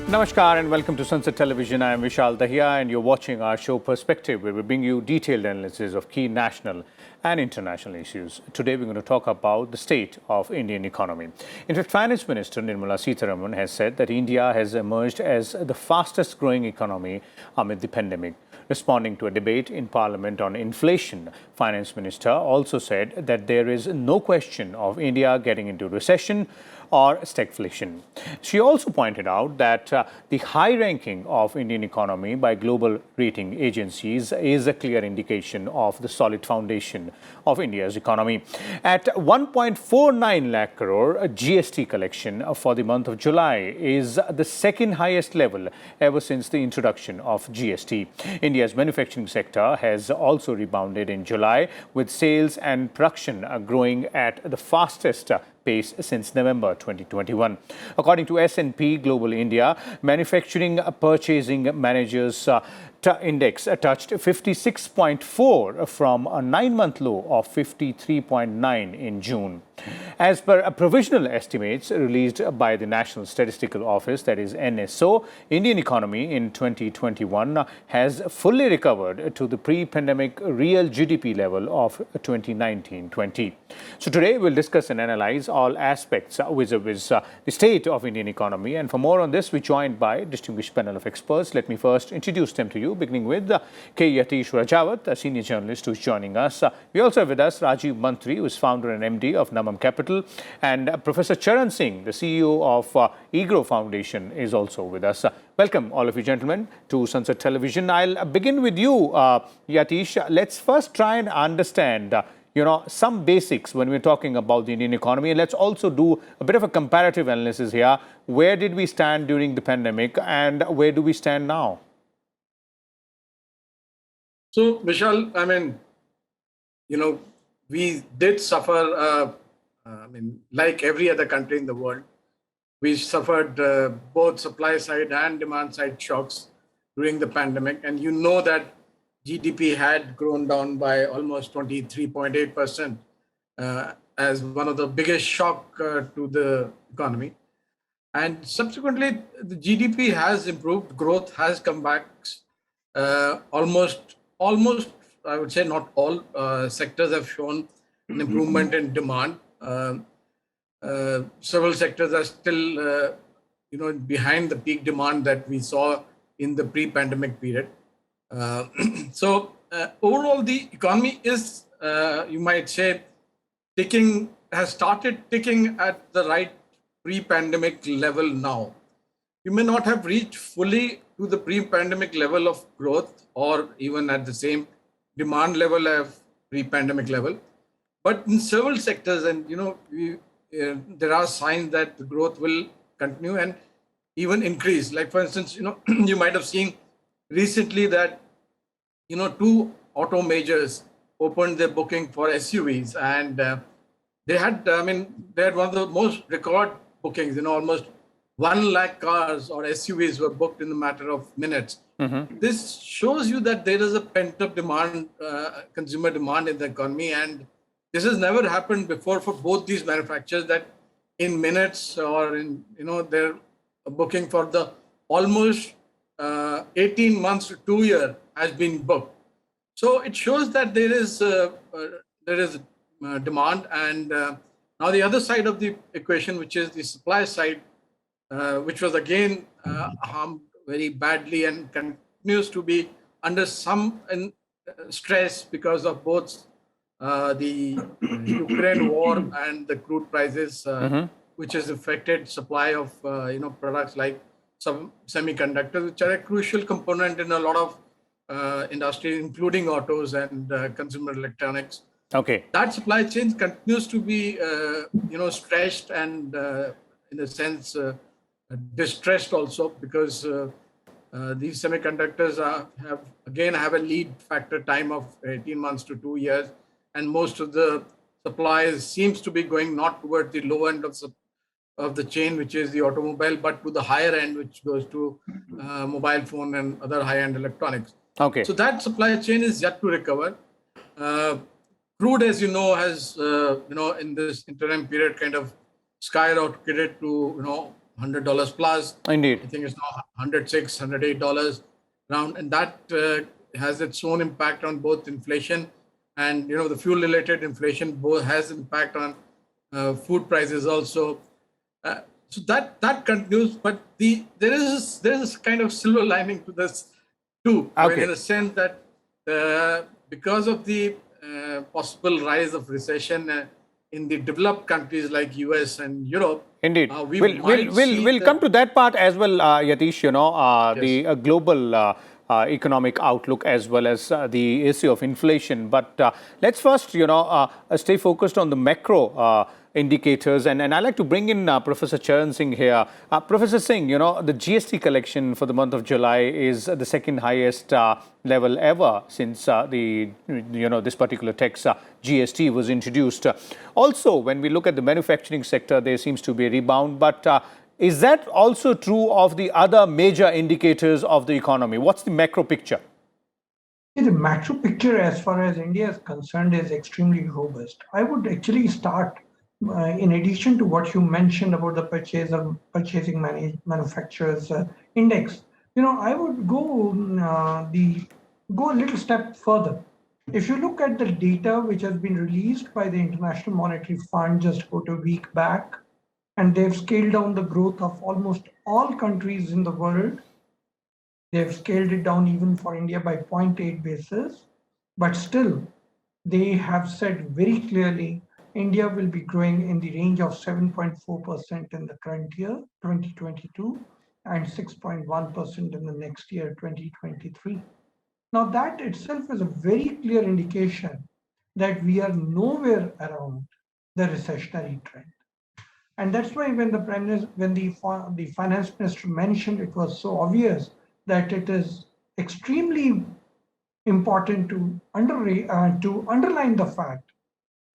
Namaskar and welcome to Sansad Television. I am Vishal Dahiya and you're watching our show Perspective, where we bring you detailed analysis of key national and international issues. Today we're going to talk about the state of Indian economy. In fact, Finance Minister Nirmala Sitharaman has said that India has emerged as the fastest growing economy amid the pandemic. Responding to a debate in Parliament on inflation, Finance Minister also said that there is no question of India getting into recession or stagflation. She also pointed out that the high ranking of Indian economy by global rating agencies is a clear indication of the solid foundation of India's economy. At 1.49 lakh crore, GST collection for the month of July is the second highest level ever since the introduction of GST. India's manufacturing sector has also rebounded in July, with sales and production growing at the fastest pace since November 2021. According to S&P Global India, manufacturing purchasing managers index touched 56.4 from a 9-month low of 53.9 in June. As per provisional estimates released by the National Statistical Office, that is NSO, Indian economy in 2021 has fully recovered to the pre-pandemic real GDP level of 2019-20. So today we'll discuss and analyze all aspects with the state of Indian economy. And for more on this, we're joined by a distinguished panel of experts. Let me first introduce them to you, beginning with K. Yatish Rajawat, a senior journalist who's joining us. We also have with us Rajiv Mantri, who is founder and MD of Namam Capital, and Professor Charan Singh, the CEO of EGROW Foundation, is also with us. Welcome, all of you gentlemen, to Sansad Television. I'll begin with you, Yatish. Let's first try and understand some basics when we're talking about the Indian economy. And let's also do a bit of a comparative analysis here. Where did we stand during the pandemic and where do we stand now? So, Vishal, we did suffer, like every other country in the world, we suffered both supply side and demand side shocks during the pandemic. And you know that GDP had grown down by almost 23.8% as one of the biggest shock to the economy. And subsequently, the GDP has improved, growth has come back. Almost, I would say not all sectors have shown an improvement in demand. Several sectors are still, behind the peak demand that we saw in the pre-pandemic period. So overall, the economy is, you might say, has started ticking at the right pre-pandemic level now. You may not have reached fully to the pre-pandemic level of growth or even at the same demand level of pre-pandemic level, but in several sectors, and there are signs that the growth will continue and even increase. Like for instance, you might have seen recently that two auto majors opened their booking for SUVs, and they had one of the most record bookings. Almost 1 lakh cars or SUVs were booked in a matter of minutes. Mm-hmm. This shows you that there is a pent-up demand, consumer demand in the economy, and this has never happened before for both these manufacturers, that in minutes or they're booking for the almost 18 months to 2 years has been booked. So it shows that there is demand, and now the other side of the equation, which is the supply side, which was again harmed very badly and continues to be under some stress because of both the Ukraine war and the crude prices, which has affected supply of products like some semiconductors, which are a crucial component in a lot of industries, including autos and consumer electronics. Okay. That supply chain continues to be stretched and in a sense distressed also, because these semiconductors have a lead factor time of 18 months to 2 years, and most of the supplies seems to be going not toward the low end of the chain, which is the automobile, but to the higher end, which goes to mobile phone and other high-end electronics. Okay. So that supply chain is yet to recover. Crude, as you know, has in this interim period kind of skyrocketed to $100 plus. Indeed. I think it's now $106, $108 around, and that has its own impact on both inflation and the fuel-related inflation. Both has impact on food prices also. So that continues, but there is this kind of silver lining to this too, when in Okay. a sense that because of the possible rise of recession in the developed countries like US and Europe, Indeed. we We'll, might we'll, see we'll that. come to that part as well, Yatish, Yes. the global economic outlook as well as the issue of inflation. But let's first, stay focused on the macro indicators. And I'd like to bring in Professor Charan Singh here. Professor Singh, the GST collection for the month of July is the second highest level ever since this particular tax GST was introduced. Also, when we look at the manufacturing sector, there seems to be a rebound. But is that also true of the other major indicators of the economy? What's the macro picture? The macro picture, as far as India is concerned, is extremely robust. I would actually start, in addition to what you mentioned about the purchasing manufacturers index. I would go go a little step further. If you look at the data which has been released by the International Monetary Fund just about a week back, and they've scaled down the growth of almost all countries in the world. They've scaled it down even for India by 0.8 basis, but still they have said very clearly India will be growing in the range of 7.4% in the current year, 2022, and 6.1% in the next year, 2023. Now that itself is a very clear indication that we are nowhere around the recessionary trend. And that's why when the finance minister mentioned, it was so obvious that it is extremely important to underline the fact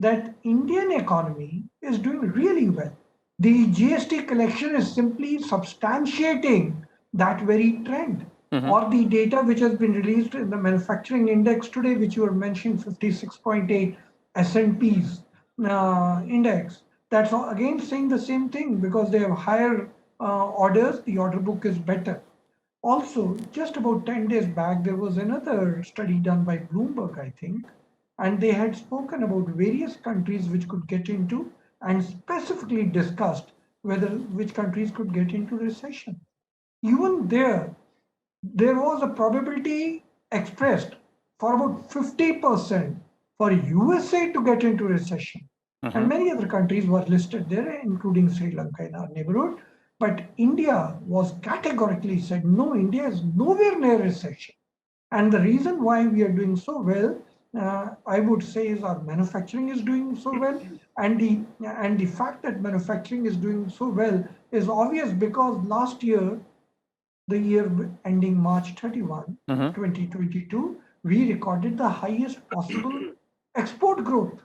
that Indian economy is doing really well. The GST collection is simply substantiating that very trend. Or the data which has been released in the manufacturing index today, which you were mentioning, 56.8 S&P's index. That's again saying the same thing, because they have higher orders, the order book is better. Also, just about 10 days back, there was another study done by Bloomberg, I think, and they had spoken about various countries which could get into, and specifically discussed which countries could get into recession. Even there was a probability expressed for about 50% for USA to get into recession. And many other countries were listed there, including Sri Lanka in our neighborhood. But India was categorically said, no, India is nowhere near recession. And the reason why we are doing so well, I would say, is our manufacturing is doing so well. And the fact that manufacturing is doing so well is obvious because last year, the year ending March 31, 2022, we recorded the highest possible export growth.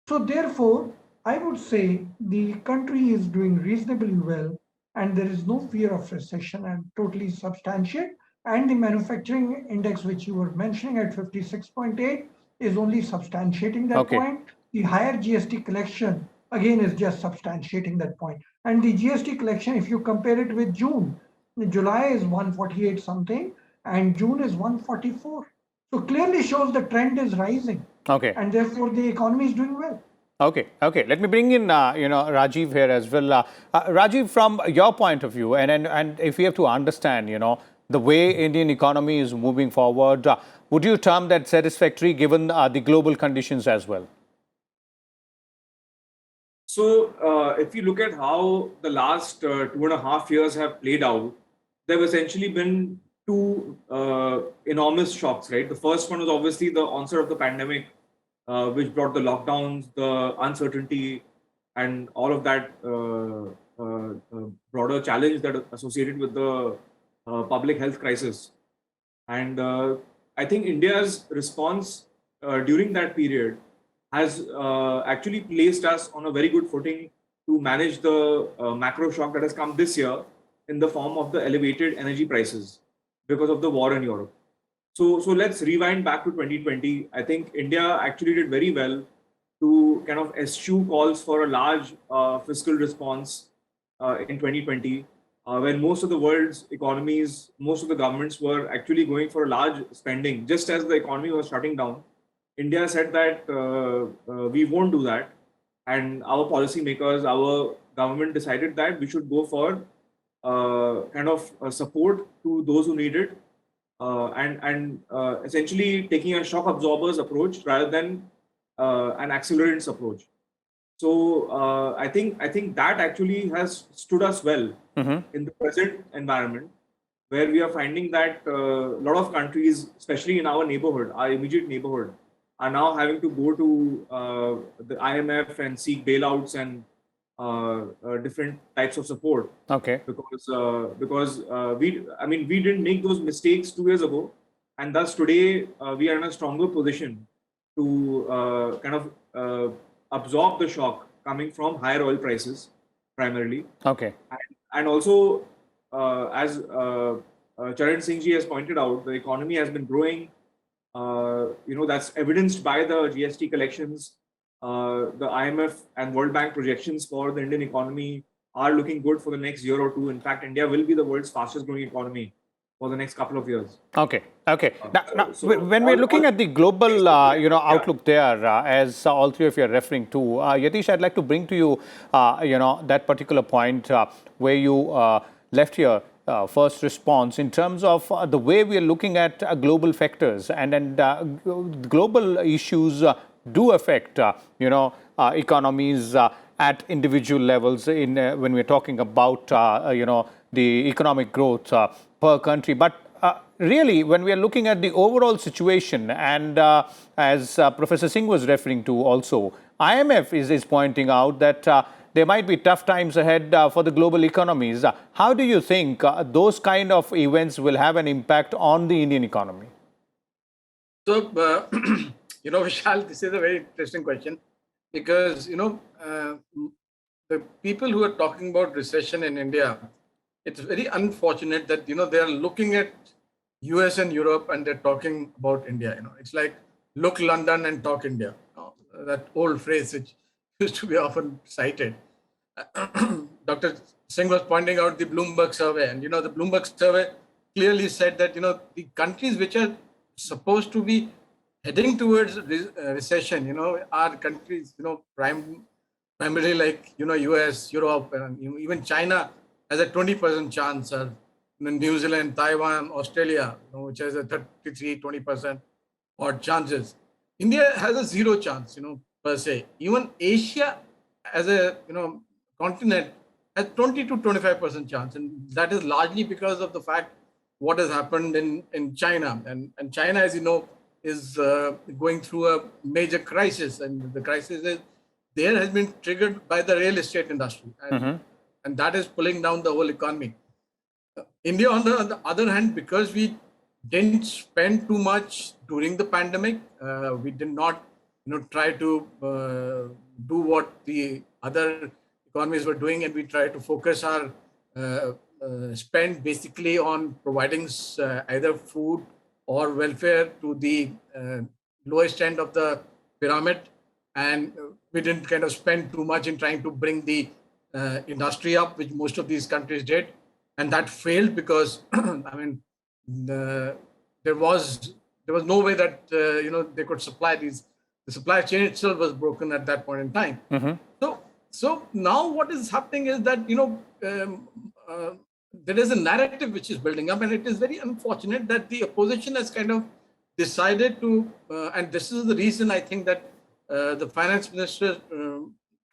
So therefore, I would say the country is doing reasonably well and there is no fear of recession, and totally substantiate. And the manufacturing index, which you were mentioning at 56.8, is only substantiating that point. The higher GST collection, again, is just substantiating that point. And the GST collection, if you compare it with June, July is 148 something and June is 144. So clearly shows the trend is rising. Okay. And therefore the economy is doing well. Okay. Let me bring in, Rajiv here as well. Rajiv, from your point of view, and if we have to understand, the way Indian economy is moving forward, would you term that satisfactory given the global conditions as well? So, if you look at how the last 2.5 years have played out, there have essentially been two enormous shocks, right? The first one was obviously the onset of the pandemic, which brought the lockdowns, the uncertainty, and all of that broader challenge that is associated with the public health crisis. And I think India's response during that period has actually placed us on a very good footing to manage the macro shock that has come this year in the form of the elevated energy prices because of the war in Europe. So let's rewind back to 2020. I think India actually did very well to kind of eschew calls for a large fiscal response in 2020, when most of the world's economies, most of the governments were actually going for a large spending, just as the economy was shutting down. India said that we won't do that. And our policymakers, our government decided that we should go for kind of support to those who need it, and essentially taking a shock absorbers approach rather than an accelerants approach. So I think that actually has stood us well in the present environment, where we are finding that a lot of countries, especially in our neighborhood, our immediate neighborhood, are now having to go to the IMF and seek bailouts and different types of support. Okay. Because we didn't make those mistakes 2 years ago, and thus today we are in a stronger position to kind of absorb the shock coming from higher oil prices primarily. Okay. And also, as Charan Singh ji has pointed out, the economy has been growing. That's evidenced by the GST collections. The IMF and World Bank projections for the Indian economy are looking good for the next year or two. In fact, India will be the world's fastest growing economy for the next couple of years. Okay. Now, when we're looking at the global, outlook there, as all three of you are referring to, Yatish, I'd like to bring to you, that particular point where you left your first response in terms of the way we are looking at global factors and global issues do affect, economies at individual levels in when we're talking about, the economic growth per country. But really, when we are looking at the overall situation, and as Professor Singh was referring to also, IMF is pointing out that there might be tough times ahead for the global economies. How do you think those kind of events will have an impact on the Indian economy? So, Vishal, this is a very interesting question because, the people who are talking about recession in India, it's very unfortunate that, they are looking at US and Europe and they're talking about India. It's like look London and talk India. That old phrase which used to be often cited. Dr. Singh was pointing out the Bloomberg survey, and the Bloomberg survey clearly said that the countries which are supposed to be heading towards recession, are countries, primarily like US, Europe, and even China has a 20% chance, or New Zealand, Taiwan, Australia, which has a 20% odd chances. India has a zero chance, per se. Even Asia as a continent has 20 to 25% chance, and that is largely because of the fact what has happened in China, and China, as you know, is going through a major crisis, and the crisis is there has been triggered by the real estate industry, and that is pulling down the whole economy. India, on the other hand, because we didn't spend too much during the pandemic, we did not try to do what the other economies were doing, and we tried to focus our spend basically on providing either food or welfare to the lowest end of the pyramid, and we didn't kind of spend too much in trying to bring the industry up, which most of these countries did, and that failed because there was no way that they could supply these. The supply chain itself was broken at that point in time. So now what is happening is that there is a narrative which is building up, and it is very unfortunate that the opposition has kind of decided to, and this is the reason I think that the finance minister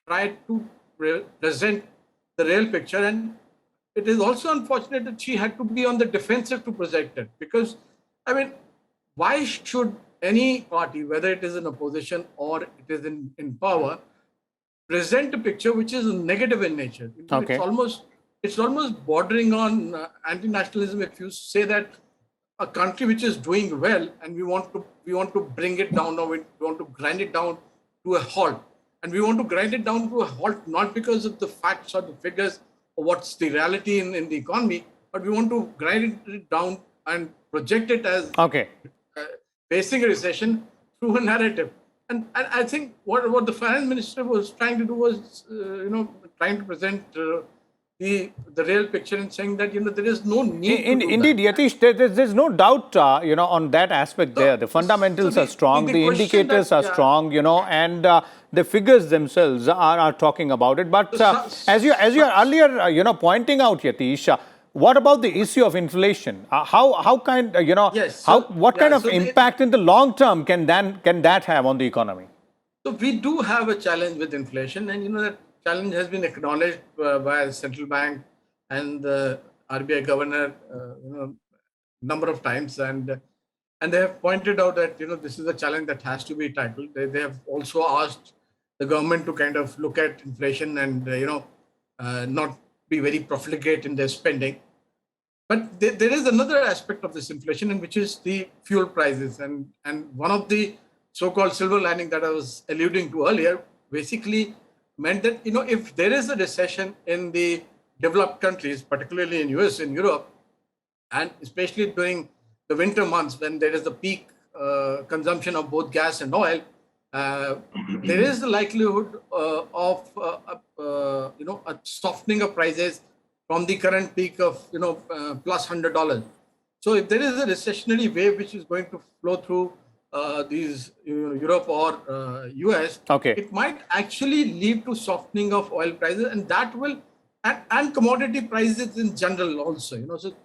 tried to present the real picture, and it is also unfortunate that she had to be on the defensive to present it, because why should any party, whether it is in opposition or it is in power, present a picture which is negative in nature? Okay. It's almost bordering on anti-nationalism if you say that a country which is doing well and we want to bring it down, or we want to grind it down to a halt, and we want to grind it down to a halt not because of the facts or the figures or what's the reality in the economy, but we want to grind it down and project it as facing a recession through a narrative. And I think what the finance minister was trying to do was, trying to present the real picture and saying that, there is no need to do Indeed, that. Yatish, there's no doubt, on that aspect there. The fundamentals are strong, the question indicators that, are strong, and the figures themselves are talking about it. But as you are earlier, pointing out, Yatish, what about the issue of inflation? What kind of impact in the long term can that have on the economy? So we do have a challenge with inflation, and that challenge has been acknowledged by the central bank and the RBI governor, number of times, and they have pointed out that this is a challenge that has to be tackled. They have also asked the government to kind of look at inflation and not be very profligate in their spending. But there is another aspect of this inflation, and which is the fuel prices, and one of the so-called silver lining that I was alluding to earlier basically meant that if there is a recession in the developed countries, particularly in US and Europe, and especially during the winter months when there is the peak consumption of both gas and oil, there is the likelihood of a softening of prices from the current peak of plus $100. So if there is a recessionary wave which is going to flow through these Europe or US, it might actually lead to softening of oil prices, and that will and commodity prices in general also.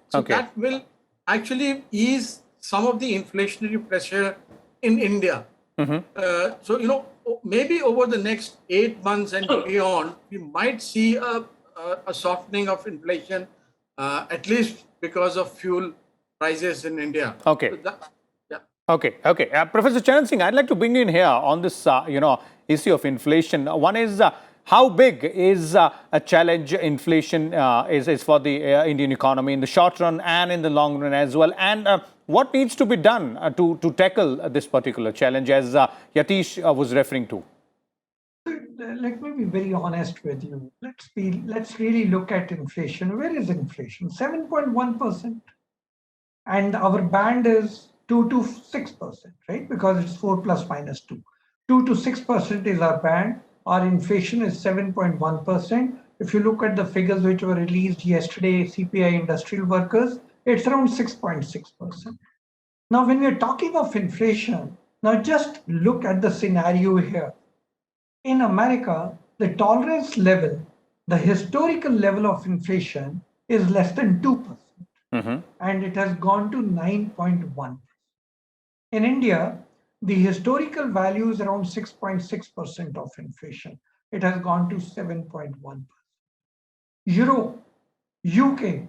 So that will actually ease some of the inflationary pressure in India. So maybe over the next 8 months and beyond, we might see a softening of inflation, at least because of fuel prices in India. Professor Charan Singh, I'd like to bring you in here on this, issue of inflation. One is how big is a challenge inflation is for the Indian economy in the short run and in the long run as well, and what needs to be done to tackle this particular challenge, as Yatish was referring to? Let me be very honest with you. Let's really look at inflation. Where is inflation? 7.1%, and our band is 2 to 6%, right? Because it's 4 plus minus 2. 2 to 6% is our band. Our inflation is 7.1%. If you look at the figures which were released yesterday, CPI industrial workers, it's around 6.6%. Now, when we're talking of inflation, now just look at the scenario here. In America, the tolerance level, the historical level of inflation is less than 2%, and it has gone to 9.1%. In India, the historical value is around 6.6% of inflation. It has gone to 7.1%. Europe, UK,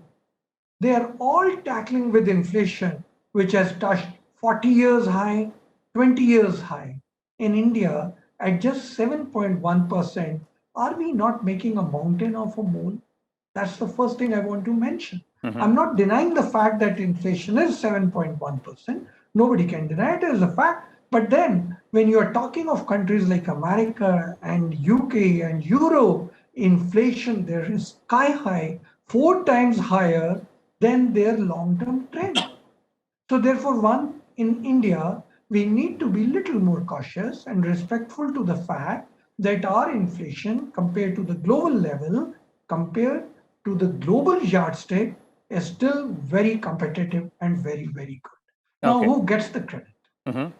they are all tackling with inflation, which has touched 40 years high, 20 years high. In India, at just 7.1%, are we not making a mountain of a mole? That's the first thing I want to mention. I'm not denying the fact that inflation is 7.1%. Nobody can deny it as a fact. But then when you're talking of countries like America and UK and Europe, inflation there is sky high, 4 times higher than their long-term trend. So therefore, in India, we need to be little more cautious and respectful to the fact that our inflation compared to the global level, compared to the global yardstick, is still very competitive and very, very good. Now, who gets the credit?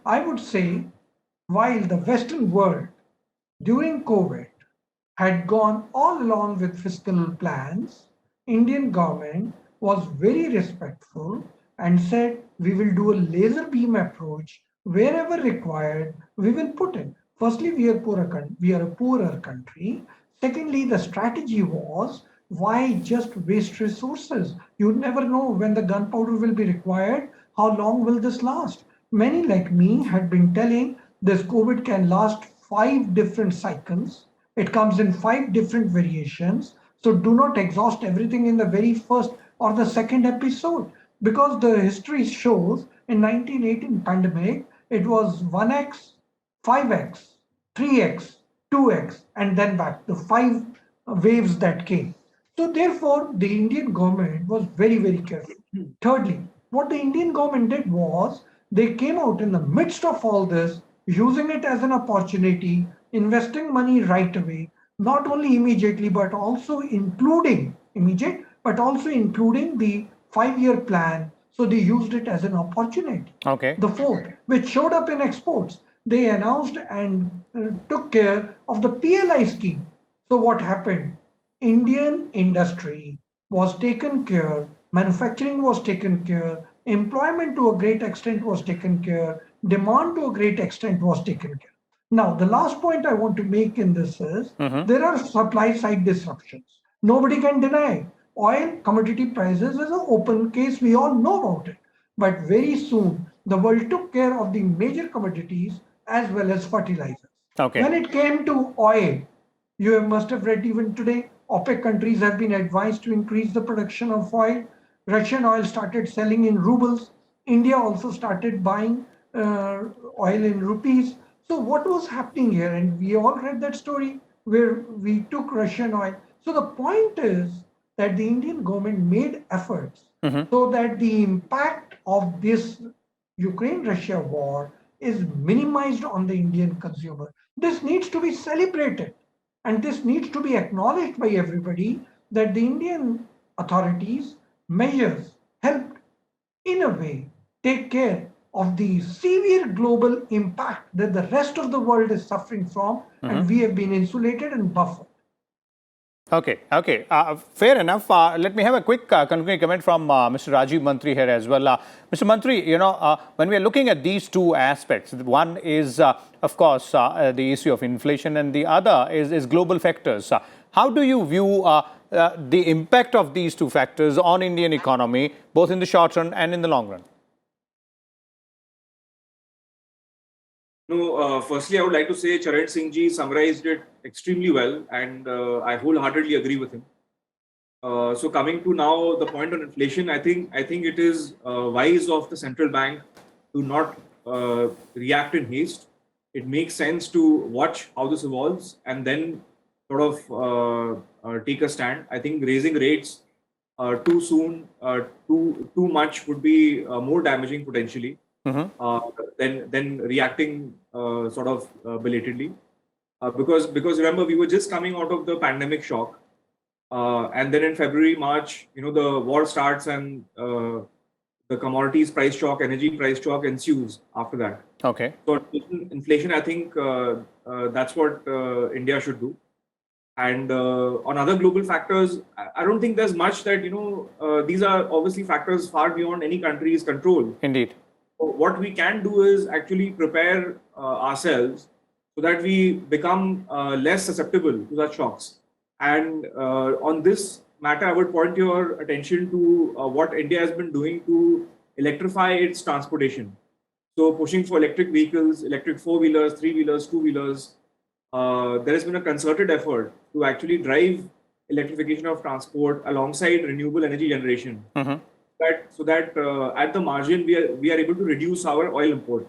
I would say, while the Western world during COVID had gone all along with fiscal plans, Indian government was very respectful and said, we will do a laser beam approach wherever required, we will put in. Firstly, we are a poorer country. Secondly, the strategy was, why just waste resources? You never know when the gunpowder will be required. How long will this last? Many like me had been telling this COVID can last 5 different cycles. It comes in 5 different variations. So do not exhaust everything in the very first or the second episode, because the history shows in 1918 pandemic, it was 1x, 5x, 3x, 2x, and then back, the 5 waves that came. So therefore, the Indian government was very, very careful. Thirdly, what the Indian government did was, they came out in the midst of all this, using it as an opportunity, investing money right away, not only immediately, but also including immediate, but also including the 5-year plan. So they used it as an opportunity. Okay. The fourth, which showed up in exports, they announced and took care of the PLI scheme. So what happened? Indian industry was taken care, manufacturing was taken care, employment to a great extent was taken care, demand to a great extent was taken care. Now, the last point I want to make in this is there are supply side disruptions. Nobody can deny. Oil commodity prices is an open case. We all know about it. But very soon, the world took care of the major commodities as well as fertilizers. Okay. When it came to oil, you must have read even today, OPEC countries have been advised to increase the production of oil. Russian oil started selling in rubles. India also started buying oil in rupees. So what was happening here? And we all read that story where we took Russian oil. So the point is that the Indian government made efforts so that the impact of this Ukraine-Russia war is minimized on the Indian consumer. This needs to be celebrated. And this needs to be acknowledged by everybody that the Indian authorities' measures helped, in a way, take care of the severe global impact that the rest of the world is suffering from, and we have been insulated and buffered. Okay, okay. Fair enough. Let me have a quick concluding comment from Mr. Rajiv Mantri here as well. Mr. Mantri, when we are looking at these two aspects, one is, of course, the issue of inflation, and the other is global factors. How do you view the impact of these two factors on Indian economy, both in the short run and in the long run? No, firstly, I would like to say Charan Singh ji summarized it extremely well, and I wholeheartedly agree with him. So coming to now the point on inflation, I think it is wise of the central bank to not react in haste. It makes sense to watch how this evolves and then sort of take a stand. I think raising rates too soon, too much would be more damaging potentially. Than reacting sort of belatedly, because remember, we were just coming out of the pandemic shock, and then in February, March, the war starts, and the commodities price shock, energy price shock ensues after that. Okay. So inflation, I think that's what India should do. And on other global factors, I don't think there's much that these are obviously factors far beyond any country's control. Indeed. What we can do is actually prepare ourselves so that we become less susceptible to such shocks. And on this matter, I would point your attention to what India has been doing to electrify its transportation. So pushing for electric vehicles, electric four-wheelers, three-wheelers, two-wheelers. There has been a concerted effort to actually drive electrification of transport alongside renewable energy generation. So that at the margin we are able to reduce our oil import.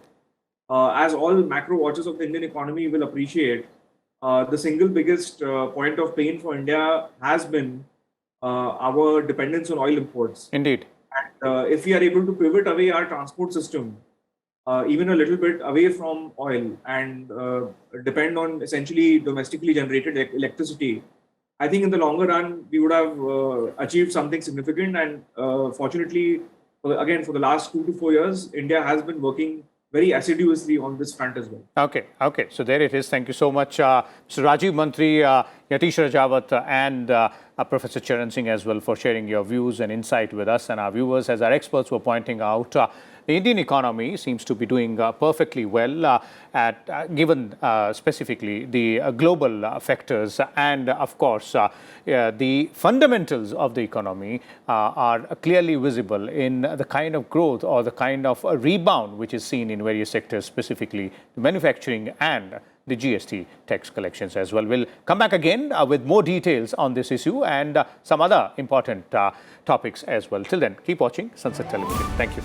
As all macro watchers of the Indian economy will appreciate, the single biggest point of pain for India has been our dependence on oil imports. Indeed. And if we are able to pivot away our transport system, even a little bit away from oil, and depend on essentially domestically generated electricity, I think in the longer run, we would have achieved something significant. And fortunately, for the last 2 to 4 years, India has been working very assiduously on this front as well. Okay, okay. So there it is. Thank you so much, Mr. Rajiv Mantri, Yatish Rajawat, and Professor Charan Singh as well, for sharing your views and insight with us and our viewers. As our experts were pointing out, the Indian economy seems to be doing perfectly well, given specifically the global factors, and of course the fundamentals of the economy are clearly visible in the kind of growth or the kind of rebound which is seen in various sectors, specifically manufacturing and the GST tax collections as well. We'll come back again with more details on this issue and some other important topics as well. Till then, keep watching Sansad Television. Thank you.